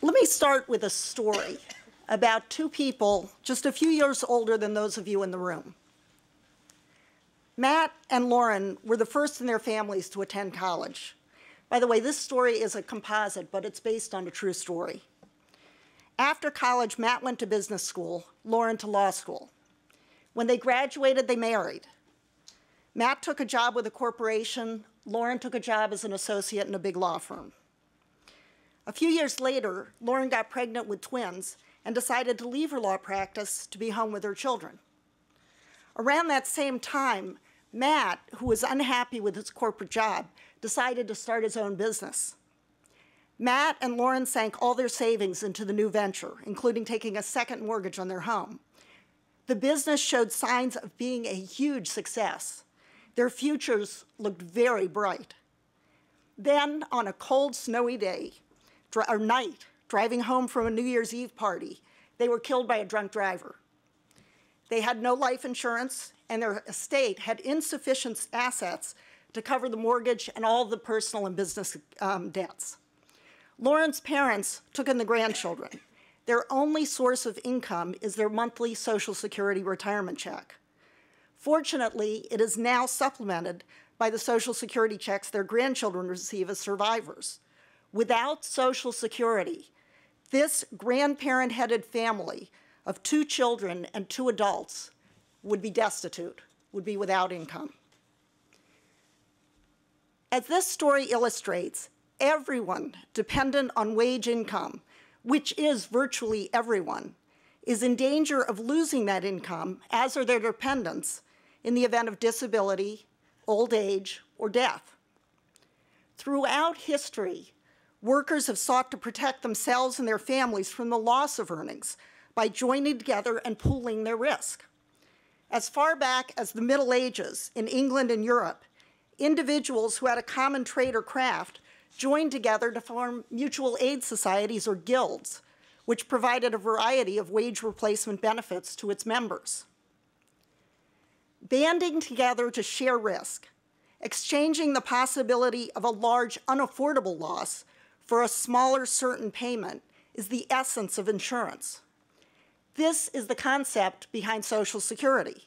Let me start with a story about two people just a few years older than those of you in the room. Matt and Lauren were the first in their families to attend college. By the way, this story is a composite, but it's based on a true story. After college, Matt went to business school, Lauren to law school. When they graduated, they married. Matt took a job with a corporation. Lauren took a job as an associate in a big law firm. A few years later, Lauren got pregnant with twins and decided to leave her law practice to be home with her children. Around that same time, Matt, who was unhappy with his corporate job, decided to start his own business. Matt and Lauren sank all their savings into the new venture, including taking a second mortgage on their home. The business showed signs of being a huge success. Their futures looked very bright. Then, on a cold, snowy day, or night, driving home from a New Year's Eve party, they were killed by a drunk driver. They had no life insurance, and their estate had insufficient assets to cover the mortgage and all the personal and business debts. Lauren's parents took in the grandchildren. Their only source of income is their monthly Social Security retirement check. Fortunately, it is now supplemented by the Social Security checks their grandchildren receive as survivors. Without Social Security, this grandparent-headed family of 2 children and 2 adults would be destitute, would be without income. As this story illustrates, everyone dependent on wage income, which is virtually everyone, is in danger of losing that income, as are their dependents, in the event of disability, old age, or death. Throughout history, workers have sought to protect themselves and their families from the loss of earnings by joining together and pooling their risk. As far back as the Middle Ages in England and Europe, individuals who had a common trade or craft joined together to form mutual aid societies or guilds, which provided a variety of wage replacement benefits to its members. Banding together to share risk, exchanging the possibility of a large unaffordable loss for a smaller certain payment, is the essence of insurance. This is the concept behind Social Security.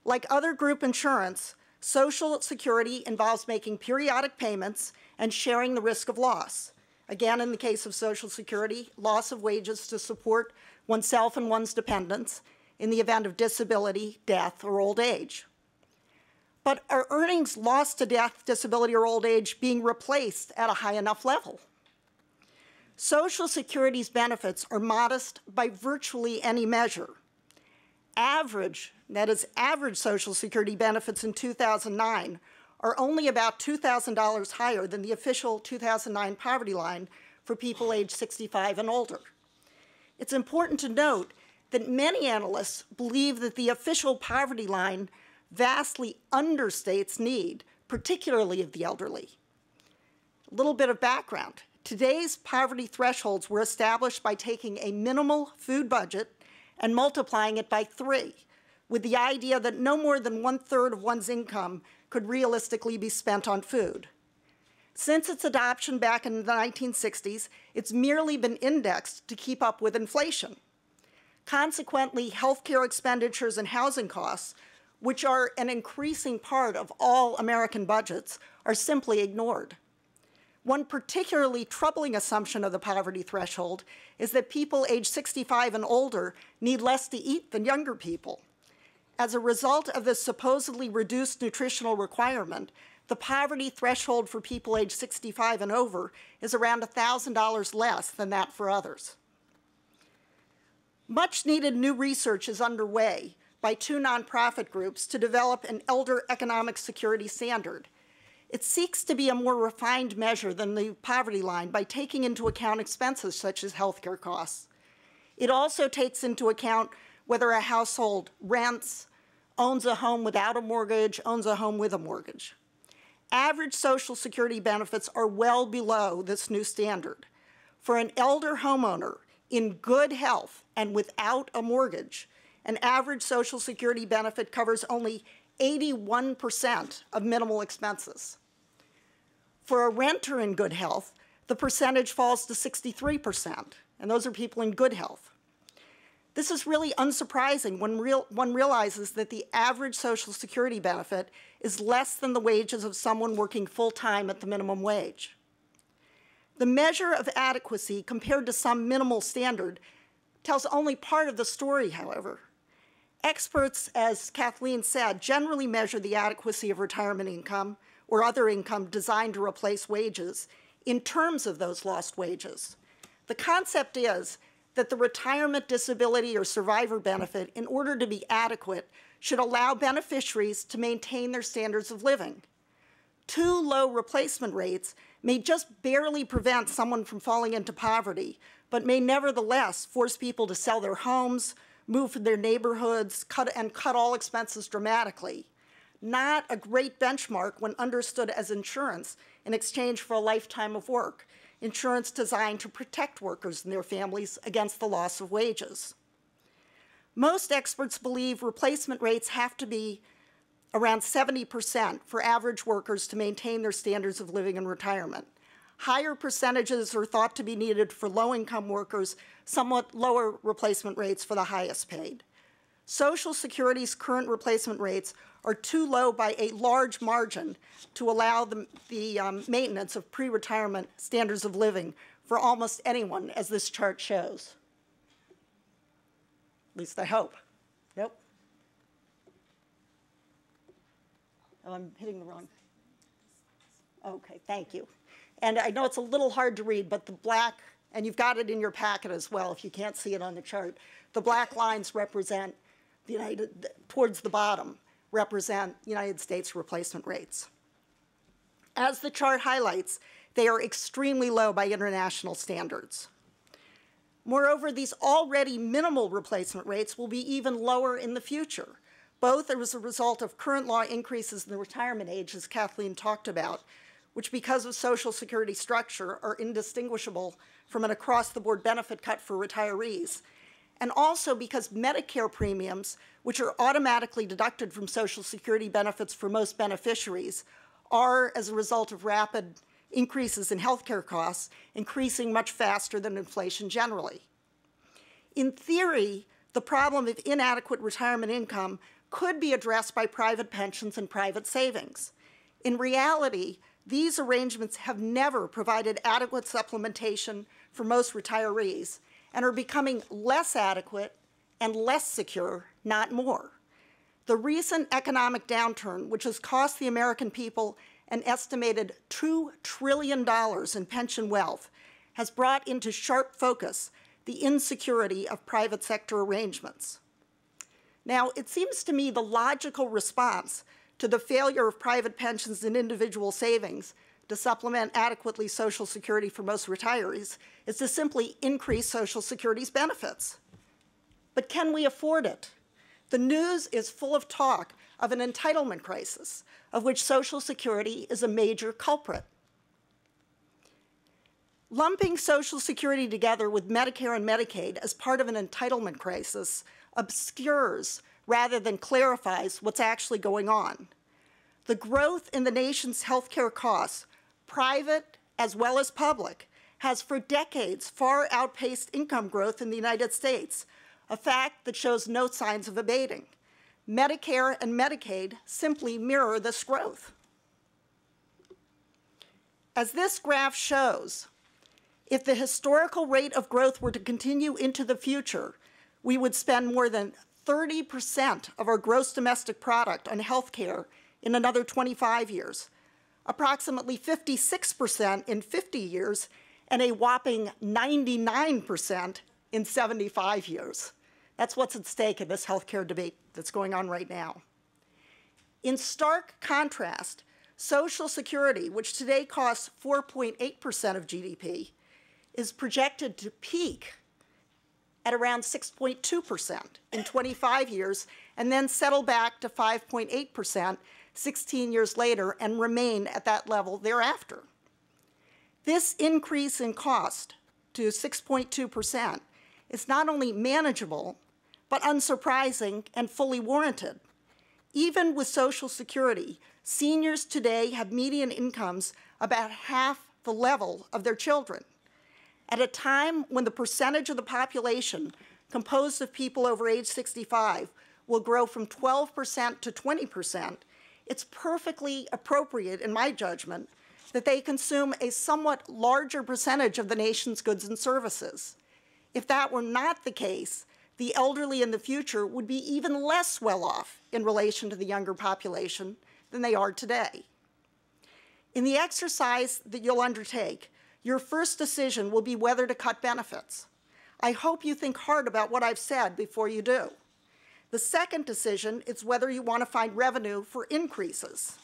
Like other group insurance, Social Security involves making periodic payments and sharing the risk of loss. Again, in the case of Social Security, loss of wages to support oneself and one's dependents in the event of disability, death, or old age. But are earnings lost to death, disability, or old age being replaced at a high enough level? Social Security's benefits are modest by virtually any measure. Average, that is average Social Security benefits in 2009 are only about $2,000 higher than the official 2009 poverty line for people aged 65 and older. It's important to note that many analysts believe that the official poverty line vastly understates need, particularly of the elderly. A little bit of background. Today's poverty thresholds were established by taking a minimal food budget and multiplying it by 3, with the idea that no more than 1/3 of one's income could realistically be spent on food. Since its adoption back in the 1960s, it's merely been indexed to keep up with inflation. Consequently, healthcare expenditures and housing costs, which are an increasing part of all American budgets, are simply ignored. One particularly troubling assumption of the poverty threshold is that people aged 65 and older need less to eat than younger people. As a result of this supposedly reduced nutritional requirement, the poverty threshold for people aged 65 and over is around $1,000 less than that for others. Much needed new research is underway by 2 nonprofit groups to develop an elder economic security standard. It seeks to be a more refined measure than the poverty line by taking into account expenses such as healthcare costs. It also takes into account whether a household rents, owns a home without a mortgage, owns a home with a mortgage. Average Social Security benefits are well below this new standard. For an elder homeowner in good health and without a mortgage, an average Social Security benefit covers only 81% of minimal expenses. For a renter in good health, the percentage falls to 63%, and those are people in good health. This is really unsurprising when one realizes that the average Social Security benefit is less than the wages of someone working full-time at the minimum wage. The measure of adequacy compared to some minimal standard tells only part of the story, however. Experts, as Kathleen said, generally measure the adequacy of retirement income or other income designed to replace wages in terms of those lost wages. The concept is that the retirement, disability, or survivor benefit, in order to be adequate, should allow beneficiaries to maintain their standards of living. Too low replacement rates may just barely prevent someone from falling into poverty, but may nevertheless force people to sell their homes, move from their neighborhoods, cut all expenses dramatically. Not a great benchmark when understood as insurance in exchange for a lifetime of work, insurance designed to protect workers and their families against the loss of wages. Most experts believe replacement rates have to be around 70% for average workers to maintain their standards of living in retirement. Higher percentages are thought to be needed for low-income workers, somewhat lower replacement rates for the highest paid. Social Security's current replacement rates are too low by a large margin to allow the maintenance of pre-retirement standards of living for almost anyone, as this chart shows. At least I hope. Nope. Oh, I'm hitting the wrong. Okay, thank you. And I know it's a little hard to read, but the black, and you've got it in your packet as well if you can't see it on the chart, the black lines represent towards the bottom, represent United States replacement rates. As the chart highlights, they are extremely low by international standards. Moreover, these already minimal replacement rates will be even lower in the future, both as a result of current law increases in the retirement age, as Kathleen talked about, which because of Social Security structure are indistinguishable from an across-the-board benefit cut for retirees, and also because Medicare premiums, which are automatically deducted from Social Security benefits for most beneficiaries, are, as a result of rapid increases in healthcare costs, increasing much faster than inflation generally. In theory, the problem of inadequate retirement income could be addressed by private pensions and private savings. In reality, these arrangements have never provided adequate supplementation for most retirees and are becoming less adequate and less secure, not more. The recent economic downturn, which has cost the American people an estimated $2 trillion in pension wealth, has brought into sharp focus the insecurity of private sector arrangements. Now, it seems to me the logical response to the failure of private pensions and individual savings to supplement adequately Social Security for most retirees is to simply increase Social Security's benefits. But can we afford it? The news is full of talk of an entitlement crisis, of which Social Security is a major culprit. Lumping Social Security together with Medicare and Medicaid as part of an entitlement crisis obscures rather than clarifies what's actually going on. The growth in the nation's healthcare costs, private as well as public, has for decades far outpaced income growth in the United States, a fact that shows no signs of abating. Medicare and Medicaid simply mirror this growth. As this graph shows, if the historical rate of growth were to continue into the future, we would spend more than 30% of our gross domestic product on health care in another 25 years, approximately 56% in 50 years, and a whopping 99% in 75 years. That's what's at stake in this healthcare debate that's going on right now. In stark contrast, Social Security, which today costs 4.8% of GDP, is projected to peak at around 6.2% in 25 years, and then settle back to 5.8% 16 years later and remain at that level thereafter. This increase in cost to 6.2% is not only manageable, but unsurprising and fully warranted. Even with Social Security, seniors today have median incomes about half the level of their children. At a time when the percentage of the population composed of people over age 65 will grow from 12% to 20%, it's perfectly appropriate, in my judgment, that they consume a somewhat larger percentage of the nation's goods and services. If that were not the case, the elderly in the future would be even less well off in relation to the younger population than they are today. In the exercise that you'll undertake, your first decision will be whether to cut benefits. I hope you think hard about what I've said before you do. The second decision is whether you want to find revenue for increases.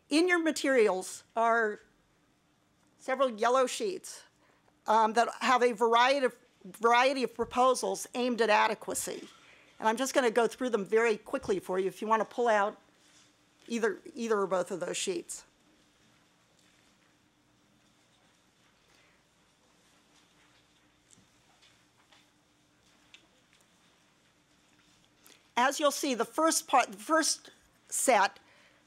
In your materials are several yellow sheets that have a variety of proposals aimed at adequacy. And I'm just going to go through them very quickly for you if you want to pull out either or both of those sheets. As you'll see, the first set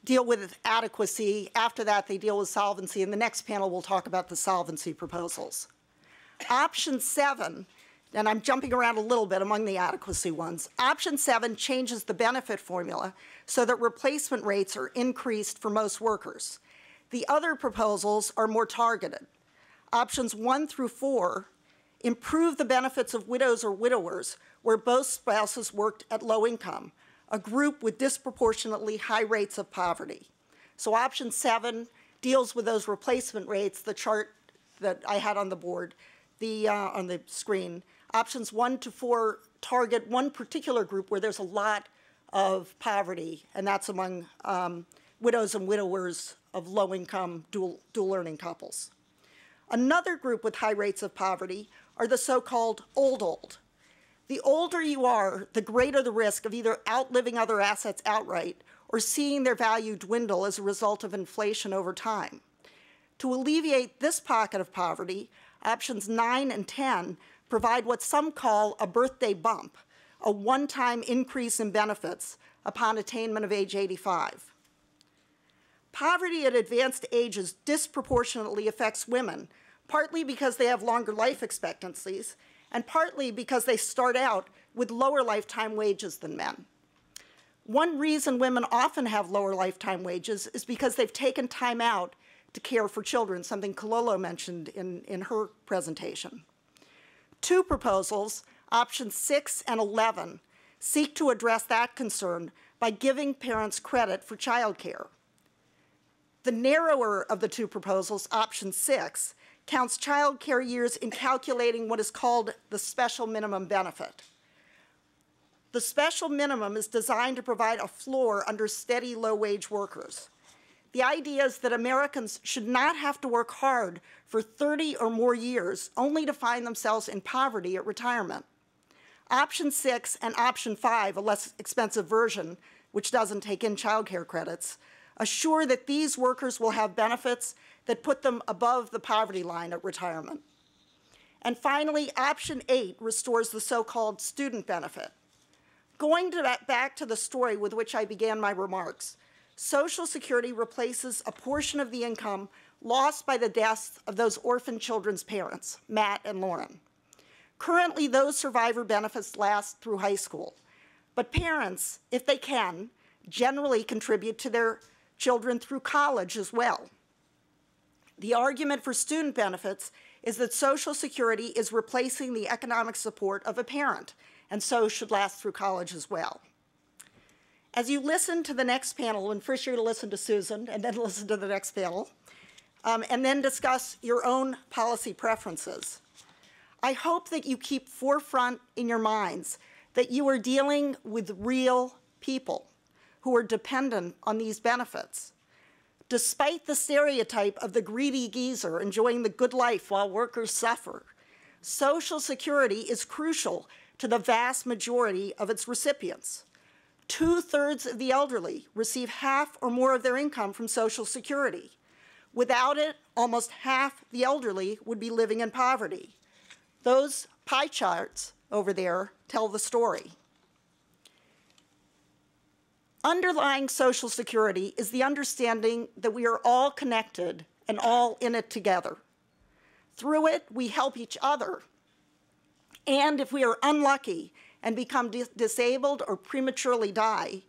deal with adequacy. After that, they deal with solvency. In the next panel, we'll talk about the solvency proposals. Option 7, and I'm jumping around a little bit among the adequacy ones. Option 7 changes the benefit formula so that replacement rates are increased for most workers. The other proposals are more targeted. Options 1 through 4 improve the benefits of widows or widowers where both spouses worked at low income, a group with disproportionately high rates of poverty. So option 7 deals with those replacement rates, the chart that I had on the board, on the screen. Options 1 to 4 target one particular group where there's a lot of poverty, and that's among widows and widowers of low-income dual-earning couples. Another group with high rates of poverty are the so-called old. The older you are, the greater the risk of either outliving other assets outright or seeing their value dwindle as a result of inflation over time. To alleviate this pocket of poverty, options 9 and 10 provide what some call a birthday bump, a one-time increase in benefits upon attainment of age 85. Poverty at advanced ages disproportionately affects women, partly because they have longer life expectancies, and partly because they start out with lower lifetime wages than men. One reason women often have lower lifetime wages is because they've taken time out to care for children, something Kololo mentioned in her presentation. 2 proposals, options 6 and 11, seek to address that concern by giving parents credit for childcare. The narrower of the 2 proposals, option 6, counts child care years in calculating what is called the special minimum benefit. The special minimum is designed to provide a floor under steady low-wage workers. The idea is that Americans should not have to work hard for 30 or more years only to find themselves in poverty at retirement. Option 6 and option 5, a less expensive version, which doesn't take in child care credits, assure that these workers will have benefits that put them above the poverty line at retirement. And finally, option 8 restores the so-called student benefit. Going back to the story with which I began my remarks, Social Security replaces a portion of the income lost by the deaths of those orphan children's parents, Matt and Lauren. Currently, those survivor benefits last through high school, but parents, if they can, generally contribute to their children through college as well. The argument for student benefits is that Social Security is replacing the economic support of a parent, and so should last through college as well. As you listen to the next panel, and first you're going to listen to Susan, and then listen to the next panel, and then discuss your own policy preferences, I hope that you keep forefront in your minds that you are dealing with real people who are dependent on these benefits. Despite the stereotype of the greedy geezer enjoying the good life while workers suffer, Social Security is crucial to the vast majority of its recipients. 2/3 of the elderly receive half or more of their income from Social Security. Without it, almost half the elderly would be living in poverty. Those pie charts over there tell the story. Underlying Social Security is the understanding that we are all connected and all in it together. Through it, we help each other. And if we are unlucky and become disabled or prematurely die,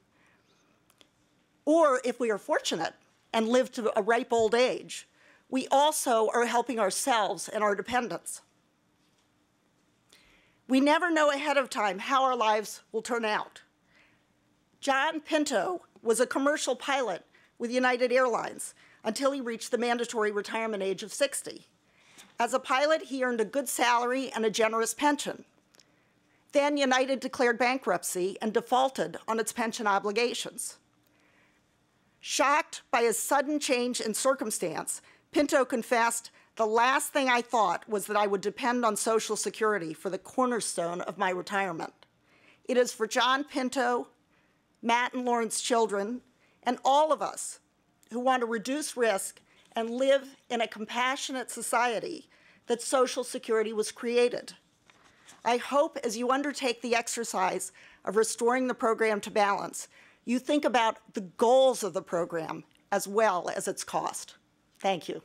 or if we are fortunate and live to a ripe old age, we also are helping ourselves and our dependents. We never know ahead of time how our lives will turn out. John Pinto was a commercial pilot with United Airlines until he reached the mandatory retirement age of 60. As a pilot, he earned a good salary and a generous pension. Then United declared bankruptcy and defaulted on its pension obligations. Shocked by his sudden change in circumstance, Pinto confessed, "The last thing I thought was that I would depend on Social Security for the cornerstone of my retirement." It is for John Pinto, Matt and Lauren's children, and all of us who want to reduce risk and live in a compassionate society that Social Security was created. I hope as you undertake the exercise of restoring the program to balance, you think about the goals of the program as well as its cost. Thank you.